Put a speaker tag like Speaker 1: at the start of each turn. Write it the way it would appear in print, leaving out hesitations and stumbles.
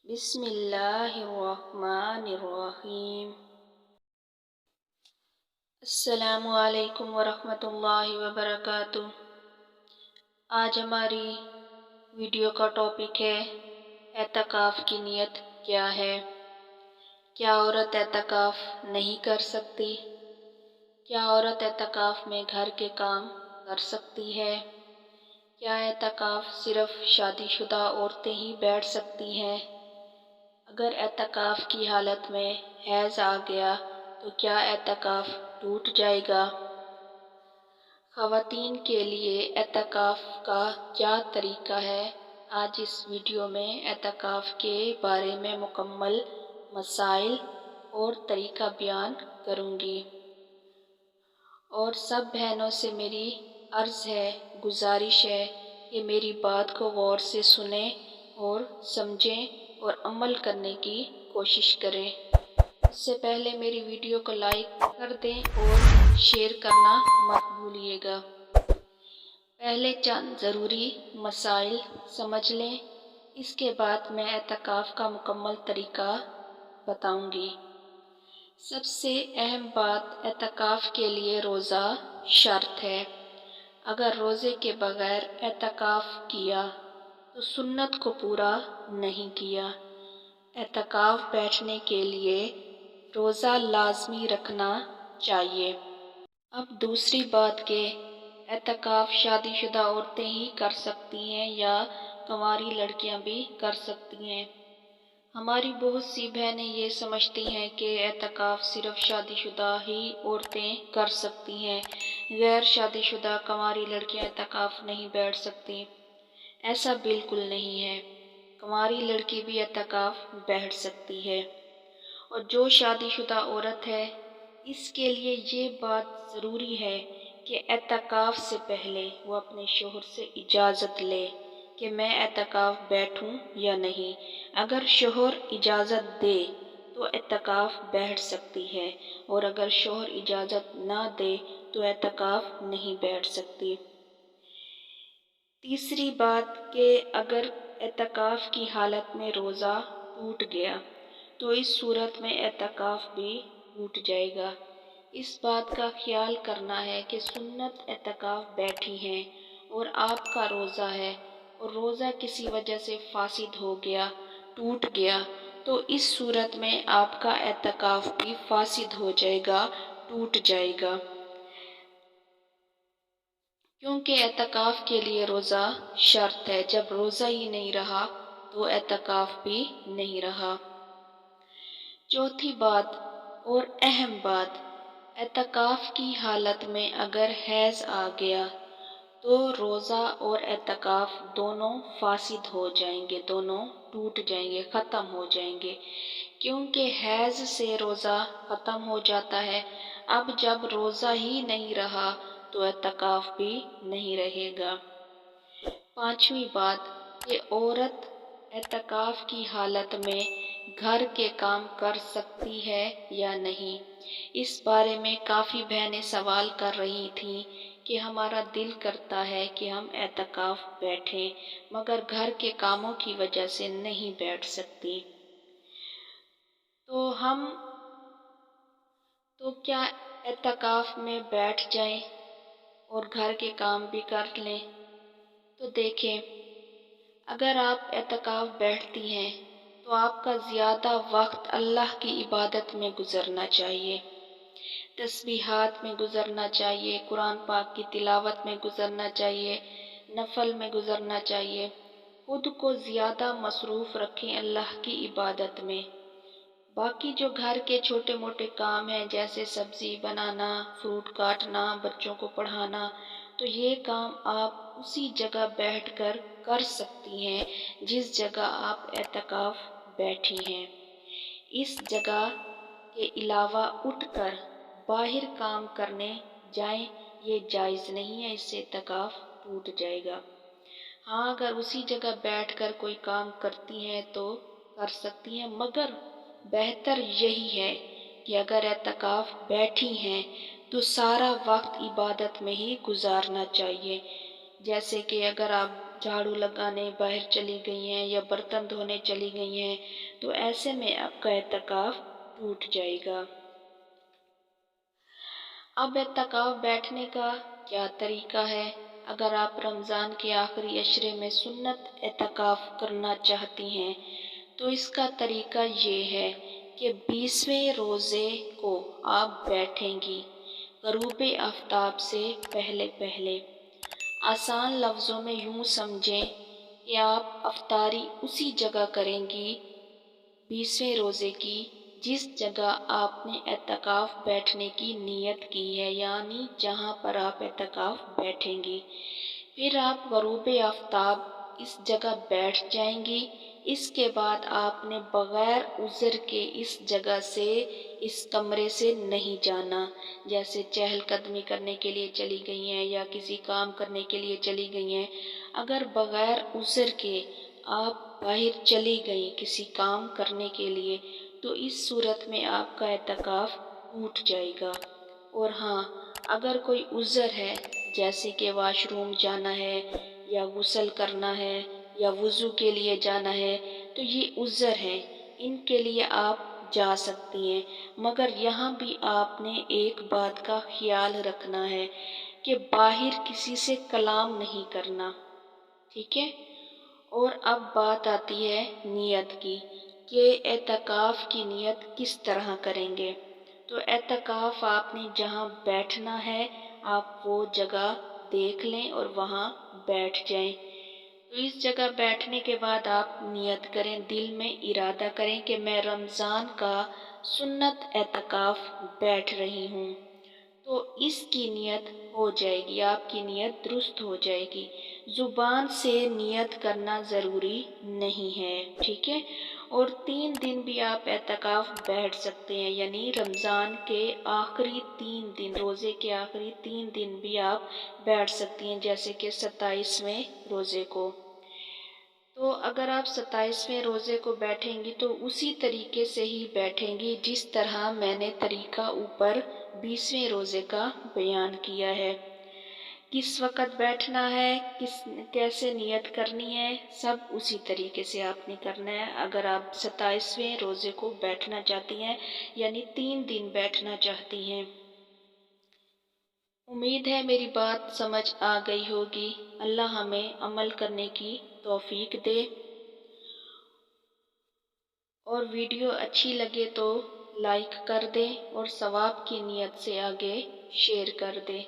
Speaker 1: بسم اللہ الرحمن الرحیم۔ السلام علیکم ورحمۃ اللہ وبرکاتہ۔ آج ہماری ویڈیو کا ٹاپک ہے اعتکاف کی نیت کیا ہے؟ کیا عورت اعتکاف نہیں کر سکتی؟ کیا عورت اعتکاف میں گھر کے کام کر سکتی ہے؟ کیا اعتکاف صرف شادی شدہ عورتیں ہی بیٹھ سکتی ہیں؟ اگر اعتکاف کی حالت میں حیض آ گیا تو کیا اعتکاف ٹوٹ جائے گا؟ خواتین کے لیے اعتکاف کا کیا طریقہ ہے؟ آج اس ویڈیو میں اعتکاف کے بارے میں مکمل مسائل اور طریقہ بیان کروں گی، اور سب بہنوں سے میری عرض ہے، گزارش ہے کہ میری بات کو غور سے سنیں اور سمجھیں اور عمل کرنے کی کوشش کریں۔ اس سے پہلے میری ویڈیو کو لائک کر دیں اور شیئر کرنا مت بھولیے گا۔ پہلے چند ضروری مسائل سمجھ لیں، اس کے بعد میں اعتکاف کا مکمل طریقہ بتاؤں گی۔ سب سے اہم بات، اعتکاف کے لیے روزہ شرط ہے۔ اگر روزے کے بغیر اعتکاف کیا تو سنت کو پورا نہیں کیا۔ اعتکاف بیٹھنے کے لیے روزہ لازمی رکھنا چاہیے۔ اب دوسری بات کہ اعتکاف شادی شدہ عورتیں ہی کر سکتی ہیں یا کنواری لڑکیاں بھی کر سکتی ہیں؟ ہماری بہت سی بہنیں یہ سمجھتی ہیں کہ اعتکاف صرف شادی شدہ ہی عورتیں کر سکتی ہیں، غیر شادی شدہ کنواری لڑکیاں اعتکاف نہیں بیٹھ سکتی۔ ایسا بالکل نہیں ہے، کنواری لڑکی بھی اعتکاف بیٹھ سکتی ہے، اور جو شادی شدہ عورت ہے اس کے لیے یہ بات ضروری ہے کہ اعتکاف سے پہلے وہ اپنے شوہر سے اجازت لے کہ میں اعتکاف بیٹھوں یا نہیں۔ اگر شوہر اجازت دے تو اعتکاف بیٹھ سکتی ہے، اور اگر شوہر اجازت نہ دے تو اعتکاف نہیں بیٹھ سکتی۔ تیسری بات کہ اگر اعتکاف کی حالت میں روزہ ٹوٹ گیا تو اس صورت میں اعتکاف بھی ٹوٹ جائے گا۔ اس بات کا خیال کرنا ہے کہ سنت اعتکاف بیٹھی ہیں اور آپ کا روزہ ہے، اور روزہ کسی وجہ سے فاسد ہو گیا، ٹوٹ گیا، تو اس صورت میں آپ کا اعتکاف بھی فاسد ہو جائے گا، ٹوٹ جائے گا، کیونکہ اعتکاف کے لیے روزہ شرط ہے۔ جب روزہ ہی نہیں رہا تو اعتکاف بھی نہیں رہا۔ چوتھی بات اور اہم بات، اعتکاف کی حالت میں اگر حیض آ گیا تو روزہ اور اعتکاف دونوں فاسد ہو جائیں گے، دونوں ٹوٹ جائیں گے، ختم ہو جائیں گے، کیونکہ حیض سے روزہ ختم ہو جاتا ہے۔ اب جب روزہ ہی نہیں رہا تو اعتکاف بھی نہیں رہے گا۔ پانچویں بات کہ عورت اعتکاف کی حالت میں گھر کے کام کر سکتی ہے یا نہیں۔ اس بارے میں کافی بہنیں سوال کر رہی تھیں کہ ہمارا دل کرتا ہے کہ ہم اعتکاف بیٹھیں مگر گھر کے کاموں کی وجہ سے نہیں بیٹھ سکتی، تو کیا اعتکاف میں بیٹھ جائیں اور گھر کے کام بھی کر لیں؟ تو دیکھیں، اگر آپ اعتکاف بیٹھتی ہیں تو آپ کا زیادہ وقت اللہ کی عبادت میں گزرنا چاہیے، تسبیحات میں گزرنا چاہیے، قرآن پاک کی تلاوت میں گزرنا چاہیے، نفل میں گزرنا چاہیے۔ خود کو زیادہ مصروف رکھیں اللہ کی عبادت میں۔ باقی جو گھر کے چھوٹے موٹے کام ہیں جیسے سبزی بنانا، فروٹ کاٹنا، بچوں کو پڑھانا، تو یہ کام آپ اسی جگہ بیٹھ کر کر سکتی ہیں جس جگہ آپ اعتکاف بیٹھی ہیں۔ اس جگہ کے علاوہ اٹھ کر باہر کام کرنے جائیں، یہ جائز نہیں ہے، اس سے اعتکاف ٹوٹ جائے گا۔ ہاں، اگر اسی جگہ بیٹھ کر کوئی کام کرتی ہیں تو کر سکتی ہیں، مگر بہتر یہی ہے کہ اگر اعتکاف بیٹھی ہیں تو سارا وقت عبادت میں ہی گزارنا چاہیے۔ جیسے کہ اگر آپ جھاڑو لگانے باہر چلی گئی ہیں یا برتن دھونے چلی گئی ہیں، تو ایسے میں آپ کا اعتکاف ٹوٹ جائے گا۔ اب اعتکاف بیٹھنے کا کیا طریقہ ہے؟ اگر آپ رمضان کے آخری عشرے میں سنت اعتکاف کرنا چاہتی ہیں تو اس کا طریقہ یہ ہے کہ 20ویں روزے کو آپ بیٹھیں گی غروب آفتاب سے پہلے پہلے۔ آسان لفظوں میں یوں سمجھیں کہ آپ افطاری اسی جگہ کریں گی 20ویں روزے کی جس جگہ آپ نے اعتکاف بیٹھنے کی نیت کی ہے، یعنی جہاں پر آپ اعتکاف بیٹھیں گی۔ پھر آپ غروب آفتاب اس جگہ بیٹھ جائیں گی۔ اس کے بعد آپ نے بغیر عذر کے اس جگہ سے، اس کمرے سے نہیں جانا۔ جیسے چہل قدمی کرنے کے لیے چلی گئی ہیں یا کسی کام کرنے کے لیے چلی گئی ہیں، اگر بغیر عذر کے آپ باہر چلی گئی کسی کام کرنے کے لیے تو اس صورت میں آپ کا اعتکاف ٹوٹ جائے گا۔ اور ہاں، اگر کوئی عذر ہے جیسے کہ واش روم جانا ہے یا غسل کرنا ہے یا وضو کے لیے جانا ہے تو یہ عذر ہے، ان کے لیے آپ جا سکتی ہیں، مگر یہاں بھی آپ نے ایک بات کا خیال رکھنا ہے کہ باہر کسی سے کلام نہیں کرنا، ٹھیک ہے؟ اور اب بات آتی ہے نیت کی کہ اعتکاف کی نیت کس طرح کریں گے۔ تو اعتکاف آپ نے جہاں بیٹھنا ہے آپ وہ جگہ دیکھ لیں اور وہاں بیٹھ جائیں۔ تو اس جگہ بیٹھنے کے بعد آپ نیت کریں، دل میں ارادہ کریں کہ میں رمضان کا سنت اعتکاف بیٹھ رہی ہوں، تو اس کی نیت ہو جائے گی، آپ کی نیت درست ہو جائے گی۔ زبان سے نیت کرنا ضروری نہیں ہے، ٹھیک ہے؟ اور 3 دن بھی آپ اعتکاف بیٹھ سکتے ہیں، یعنی رمضان کے آخری 3 دن، روزے کے آخری 3 دن بھی آپ بیٹھ سکتی ہیں، جیسے کہ 27ویں روزے کو۔ تو اگر آپ 27ویں روزے کو بیٹھیں گی تو اسی طریقے سے ہی بیٹھیں گی جس طرح میں نے طریقہ اوپر 20ویں روزے کا بیان کیا ہے۔ کس وقت بیٹھنا ہے، کیسے نیت کرنی ہے، سب اسی طریقے سے آپ نے کرنا ہے اگر آپ 27ویں روزے کو بیٹھنا چاہتی ہیں، یعنی 3 دن بیٹھنا چاہتی ہیں۔ امید ہے میری بات سمجھ آ گئی ہوگی۔ اللہ ہمیں عمل کرنے کی توفیق دے، اور ویڈیو اچھی لگے تو لائک کر دیں اور ثواب کی نیت سے آگے شیئر کر دیں۔